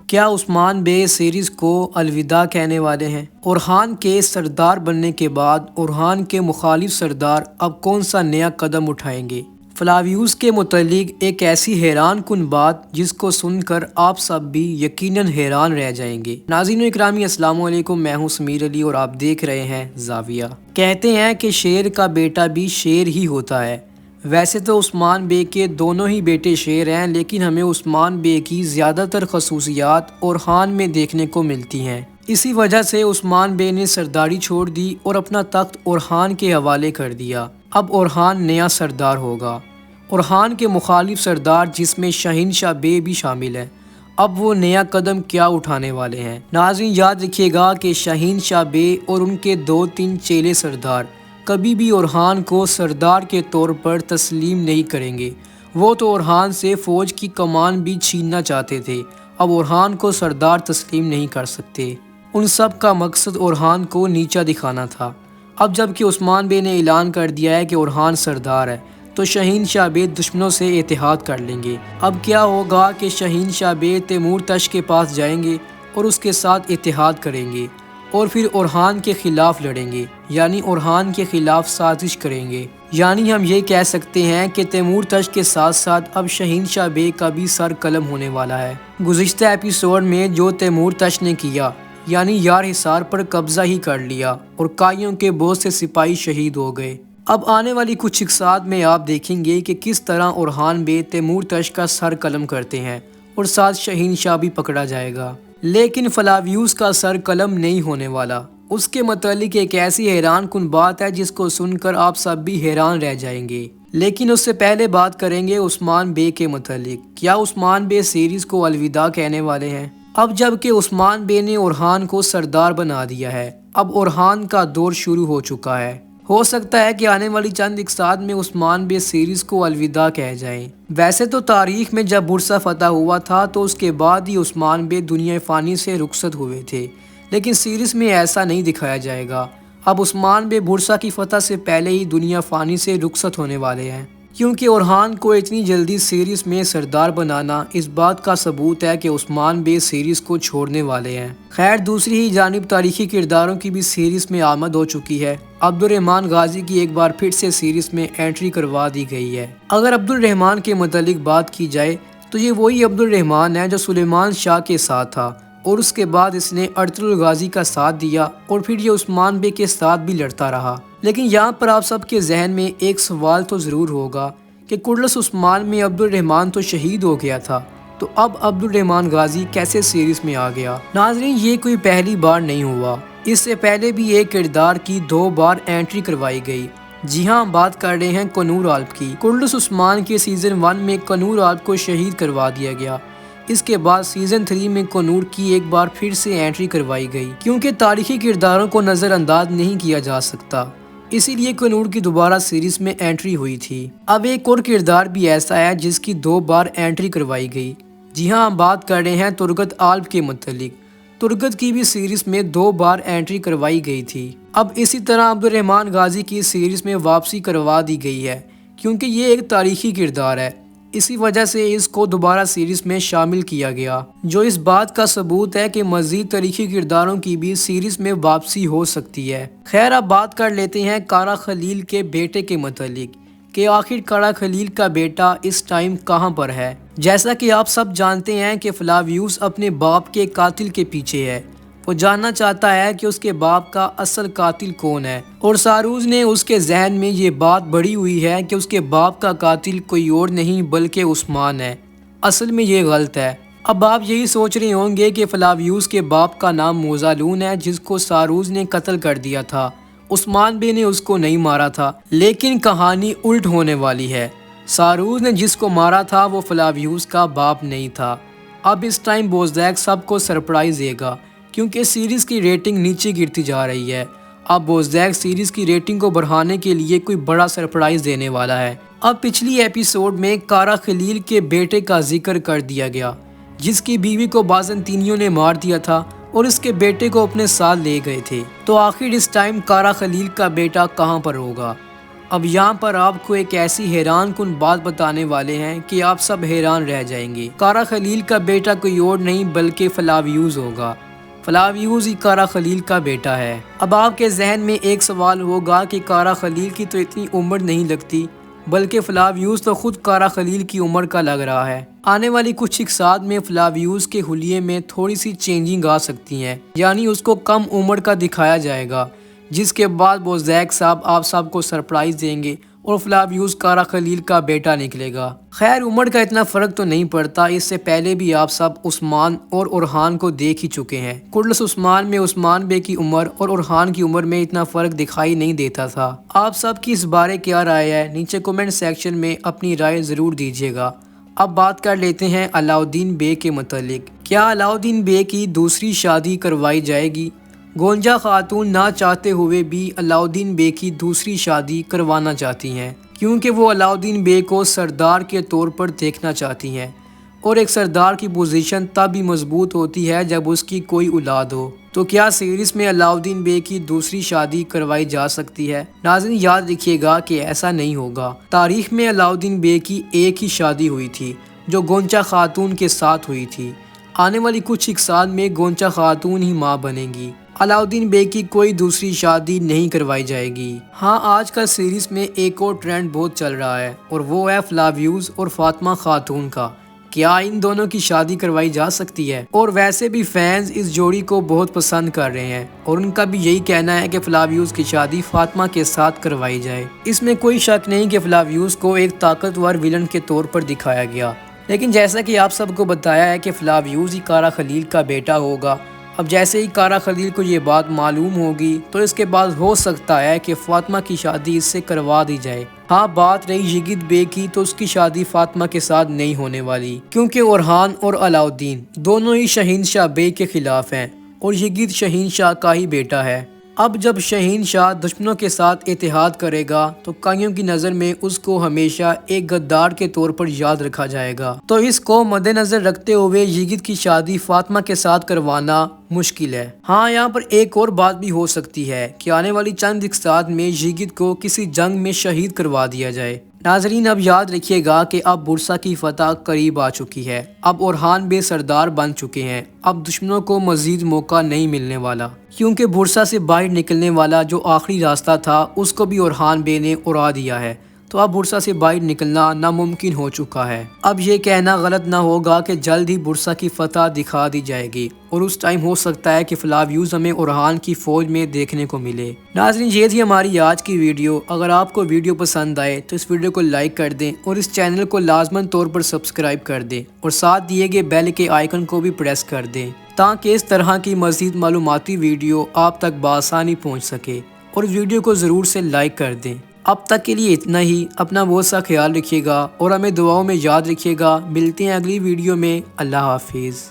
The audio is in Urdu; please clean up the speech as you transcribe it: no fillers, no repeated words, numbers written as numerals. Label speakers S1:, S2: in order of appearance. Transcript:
S1: کیا عثمان بے سیریز کو الوداع کہنے والے ہیں؟ اورحان کے سردار بننے کے بعد اورحان کے مخالف سردار اب کون سا نیا قدم اٹھائیں گے؟ فلاویوس کے متعلق ایک ایسی حیران کن بات جس کو سن کر آپ سب بھی یقیناً حیران رہ جائیں گے۔ ناظرین اکرامی السلام علیکم، میں ہوں سمیر علی اور آپ دیکھ رہے ہیں زاویہ۔ کہتے ہیں کہ شیر کا بیٹا بھی شیر ہی ہوتا ہے۔ ویسے تو عثمان بے کے دونوں ہی بیٹے شیر ہیں، لیکن ہمیں عثمان بے کی زیادہ تر خصوصیات اورحان میں دیکھنے کو ملتی ہیں۔ اسی وجہ سے عثمان بے نے سرداری چھوڑ دی اور اپنا تخت اورحان کے حوالے کر دیا۔ اب اورحان نیا سردار ہوگا۔ اورحان کے مخالف سردار جس میں شہنشاہ بے بھی شامل ہے، اب وہ نیا قدم کیا اٹھانے والے ہیں؟ ناظرین یاد رکھیے گا کہ شہنشاہ بے اور ان کے 2-3 چیلے سردار کبھی بھی اورحان کو سردار کے طور پر تسلیم نہیں کریں گے۔ وہ تو اورحان سے فوج کی کمان بھی چھیننا چاہتے تھے، اب اورحان کو سردار تسلیم نہیں کر سکتے۔ ان سب کا مقصد اورحان کو نیچا دکھانا تھا۔ اب جب کہ عثمان بے نے اعلان کر دیا ہے کہ اورحان سردار ہے، تو شہنشاہ بے دشمنوں سے اتحاد کر لیں گے۔ اب کیا ہوگا کہ شہنشاہ بے تیمور تش کے پاس جائیں گے اور اس کے ساتھ اتحاد کریں گے اور پھر اورحان کے خلاف لڑیں گے، یعنی اورحان کے خلاف سازش کریں گے۔ یعنی ہم یہ کہہ سکتے ہیں کہ تیمور تش کے ساتھ ساتھ اب شہنشاہ بے کا بھی سر قلم ہونے والا ہے۔ گزشتہ ایپیسوڈ میں جو تیمور تش نے کیا، یعنی یار حصار پر قبضہ ہی کر لیا اور کائیوں کے بہت سے سپاہی شہید ہو گئے۔ اب آنے والی کچھ اقساط میں آپ دیکھیں گے کہ کس طرح اورحان بے تیمور تش کا سر قلم کرتے ہیں اور ساتھ شہنشاہ بھی پکڑا جائے گا۔ لیکن فلاویوس کا سر قلم نہیں ہونے والا۔ اس کے متعلق ایک ایسی حیران کن بات ہے جس کو سن کر آپ سب بھی حیران رہ جائیں گے۔ لیکن اس سے پہلے بات کریں گے عثمان بے کے متعلق۔ کیا عثمان بے سیریز کو الوداع کہنے والے ہیں؟ اب جب کہ عثمان بے نے اورحان کو سردار بنا دیا ہے، اب اورحان کا دور شروع ہو چکا ہے۔ ہو سکتا ہے کہ آنے والی چند اقساط میں عثمان بے سیریز کو الوداع کہہ جائیں۔ ویسے تو تاریخ میں جب بورسا فتح ہوا تھا تو اس کے بعد ہی عثمان بے دنیا فانی سے رخصت ہوئے تھے، لیکن سیریز میں ایسا نہیں دکھایا جائے گا۔ اب عثمان بے بورسا کی فتح سے پہلے ہی دنیا فانی سے رخصت ہونے والے ہیں، کیونکہ اورحان کو اتنی جلدی سیریز میں سردار بنانا اس بات کا ثبوت ہے کہ عثمان بے سیریز کو چھوڑنے والے ہیں۔ خیر دوسری ہی جانب تاریخی کرداروں کی بھی سیریز میں آمد ہو چکی ہے۔ عبدالرحمن غازی کی ایک بار پھر سے سیریز میں انٹری کروا دی گئی ہے۔ اگر عبدالرحمن کے متعلق بات کی جائے تو یہ وہی عبدالرحمن ہے جو سلیمان شاہ کے ساتھ تھا اور اس کے بعد اس نے ارطغرل غازی کا ساتھ دیا اور پھر یہ عثمان بے کے ساتھ بھی لڑتا رہا۔ لیکن یہاں پر آپ سب کے ذہن میں ایک سوال تو ضرور ہوگا کہ کڑلس عثمان میں عبدالرحمن تو شہید ہو گیا تھا، تو اب عبدالرحمن غازی کیسے سیریز میں آ گیا؟ ناظرین یہ کوئی پہلی بار نہیں ہوا، اس سے پہلے بھی ایک کردار کی 2 بار انٹری کروائی گئی۔ جی ہاں، بات کر رہے ہیں کنور عالب کی۔ کڑلس عثمان کے سیزن 1 میں کنور عالب کو شہید کروا دیا گیا۔ اس کے بعد سیزن 3 میں کنور کی ایک بار پھر سے انٹری کروائی گئی، کیونکہ تاریخی کرداروں کو نظر انداز نہیں کیا جا سکتا، اسی لیے کنور کی دوبارہ سیریز میں انٹری ہوئی تھی۔ اب ایک اور کردار بھی ایسا ہے جس کی 2 بار انٹری کروائی گئی۔ جی ہاں، بات کر رہے ہیں ترگت عالب کے متعلق۔ ترگت کی بھی سیریز میں 2 بار انٹری کروائی گئی تھی۔ اب اسی طرح عبدالرحمن غازی کی سیریز میں واپسی کروا دی گئی ہے، کیونکہ یہ ایک تاریخی کردار ہے، اسی وجہ سے اس کو دوبارہ سیریز میں شامل کیا گیا، جو اس بات کا ثبوت ہے کہ مزید تاریخی کرداروں کی بھی سیریز میں واپسی ہو سکتی ہے۔ خیر اب بات کر لیتے ہیں کارا خلیل کے بیٹے کے متعلق کہ آخر کارا خلیل کا بیٹا اس ٹائم کہاں پر ہے۔ جیسا کہ آپ سب جانتے ہیں کہ فلاویوس اپنے باپ کے قاتل کے پیچھے ہے، وہ جاننا چاہتا ہے کہ اس کے باپ کا اصل قاتل کون ہے، اور ساروز نے اس کے ذہن میں یہ بات بڑھی ہوئی ہے کہ اس کے باپ کا قاتل کوئی اور نہیں بلکہ عثمان ہے۔ اصل میں یہ غلط ہے۔ اب آپ یہی سوچ رہے ہوں گے کہ فلاویوس کے باپ کا نام موزالون ہے جس کو ساروز نے قتل کر دیا تھا، عثمان بے نے اس کو نہیں مارا تھا، لیکن کہانی الٹ ہونے والی ہے۔ ساروز نے جس کو مارا تھا وہ فلاویوس کا باپ نہیں تھا۔ اب اس ٹائم بوزدیک سب کو سرپرائز دے گا، کیونکہ سیریز کی ریٹنگ نیچے گرتی جا رہی ہے۔ اب بوزدیک سیریز کی ریٹنگ کو بڑھانے کے لیے کوئی بڑا سرپرائز دینے والا ہے۔ اب پچھلی ایپیسوڈ میں کارا خلیل کے بیٹے کا ذکر کر دیا گیا، جس کی بیوی کو بازنطینیوں نے مار دیا تھا اور اس کے بیٹے کو اپنے ساتھ لے گئے تھے۔ تو آخر اس ٹائم کارا خلیل کا بیٹا کہاں پر ہوگا؟ اب یہاں پر آپ کو ایک ایسی حیران کن بات بتانے والے ہیں کہ آپ سب حیران رہ جائیں گے۔ کارا خلیل کا بیٹا کوئی اور نہیں بلکہ فلاویوز ہوگا۔ فلاویوز ہی کارا خلیل کا بیٹا ہے۔ اب آپ کے ذہن میں ایک سوال ہوگا کہ کارا خلیل کی تو اتنی عمر نہیں لگتی، بلکہ فلاویوز تو خود کارا خلیل کی عمر کا لگ رہا ہے۔ آنے والی کچھ ایک سال میں فلاویوز کے حلیے میں تھوڑی سی چینجنگ آ سکتی ہیں، یعنی اس کو کم عمر کا دکھایا جائے گا، جس کے بعد وہ زیک صاحب آپ سب کو سرپرائز دیں گے اور فلاویوز کارا خلیل کا بیٹا نکلے گا۔ خیر عمر کا اتنا فرق تو نہیں پڑتا، اس سے پہلے بھی آپ سب عثمان اور اورحان کو دیکھ ہی چکے ہیں۔ کڈلس عثمان میں عثمان بے کی عمر اور اورحان کی عمر میں اتنا فرق دکھائی نہیں دیتا تھا۔ آپ سب کی اس بارے کیا رائے ہے؟ نیچے کومنٹ سیکشن میں اپنی رائے ضرور دیجیے گا۔ اب بات کر لیتے ہیں علاؤالدین بے کے متعلق۔ کیا علاؤالدین بے کی دوسری شادی کروائی جائے گی؟ گونجا خاتون نہ چاہتے ہوئے بھی علاؤالدین بے کی دوسری شادی کروانا چاہتی ہیں، کیونکہ وہ علاؤالدین بے کو سردار کے طور پر دیکھنا چاہتی ہیں، اور ایک سردار کی پوزیشن تب ہی مضبوط ہوتی ہے جب اس کی کوئی اولاد ہو۔ تو کیا سیریز میں علاؤالدین بے کی دوسری شادی کروائی جا سکتی ہے؟ ناظرین یاد رکھیے گا کہ ایسا نہیں ہوگا۔ تاریخ میں علاؤالدین بے کی ایک ہی شادی ہوئی تھی جو گونجا خاتون کے ساتھ ہوئی تھی۔ آنے والی کچھ ایک سال میں گونجا خاتون ہی ماں بنے گی۔ علاؤالدین بے کی کوئی دوسری شادی نہیں کروائی جائے گی۔ ہاں آج کل سیریز میں ایک اور ٹرینڈ بہت چل رہا ہے، اور وہ ہے فلاویوز اور فاطمہ خاتون کا۔ کیا ان دونوں کی شادی کروائی جا سکتی ہے؟ اور ویسے بھی فینز اس جوڑی کو بہت پسند کر رہے ہیں، اور ان کا بھی یہی کہنا ہے کہ فلاویوز کی شادی فاطمہ کے ساتھ کروائی جائے۔ اس میں کوئی شک نہیں کہ فلاویوز کو ایک طاقتور ویلن کے طور پر دکھایا گیا، لیکن جیسا کہ آپ سب کو بتایا ہے کہ فلاویوز ہی کارا خلیل کا بیٹا ہوگا۔ اب جیسے ہی کارا خلیل کو یہ بات معلوم ہوگی تو اس کے بعد ہو سکتا ہے کہ فاطمہ کی شادی اس سے کروا دی جائے۔ ہاں بات رہی یزید بے کی، تو اس کی شادی فاطمہ کے ساتھ نہیں ہونے والی، کیونکہ اورحان اور علاؤالدین دونوں ہی شہنشاہ بے کے خلاف ہیں، اور یزید شہنشاہ کا ہی بیٹا ہے۔ اب جب شہنشاہ دشمنوں کے ساتھ اتحاد کرے گا تو کائیوں کی نظر میں اس کو ہمیشہ ایک غدار کے طور پر یاد رکھا جائے گا۔ تو اس کو مد نظر رکھتے ہوئے یزید کی شادی فاطمہ کے ساتھ کروانا مشکل ہے۔ ہاں یہاں پر ایک اور بات بھی ہو سکتی ہے کہ آنے والی چند ایک سال میں یزید کو کسی جنگ میں شہید کروا دیا جائے۔ ناظرین اب یاد رکھیے گا کہ اب بورسا کی فتح قریب آ چکی ہے۔ اب اورحان بے سردار بن چکے ہیں۔ اب دشمنوں کو مزید موقع نہیں ملنے والا، کیونکہ بورسا سے باہر نکلنے والا جو آخری راستہ تھا اس کو بھی اورحان بے نے اڑا دیا ہے۔ تو اب بورسا سے باہر نکلنا ناممکن ہو چکا ہے۔ اب یہ کہنا غلط نہ ہوگا کہ جلد ہی بورسا کی فتح دکھا دی جائے گی، اور اس ٹائم ہو سکتا ہے کہ فلاویوز ہمیں اورحان کی فوج میں دیکھنے کو ملے۔ ناظرین یہ تھی ہماری آج کی ویڈیو۔ اگر آپ کو ویڈیو پسند آئے تو اس ویڈیو کو لائک کر دیں، اور اس چینل کو لازماً طور پر سبسکرائب کر دیں، اور ساتھ دیے گئے بیل کے آئیکن کو بھی پریس کر دیں، تاکہ اس طرح کی مزید معلوماتی ویڈیو آپ تک بآسانی پہنچ سکے، اور اس ویڈیو کو ضرور سے لائک کر دیں۔ اب تک کے لیے اتنا ہی۔ اپنا بہت سا خیال رکھیے گا اور ہمیں دعاؤں میں یاد رکھیے گا۔ ملتے ہیں اگلی ویڈیو میں۔ اللہ حافظ۔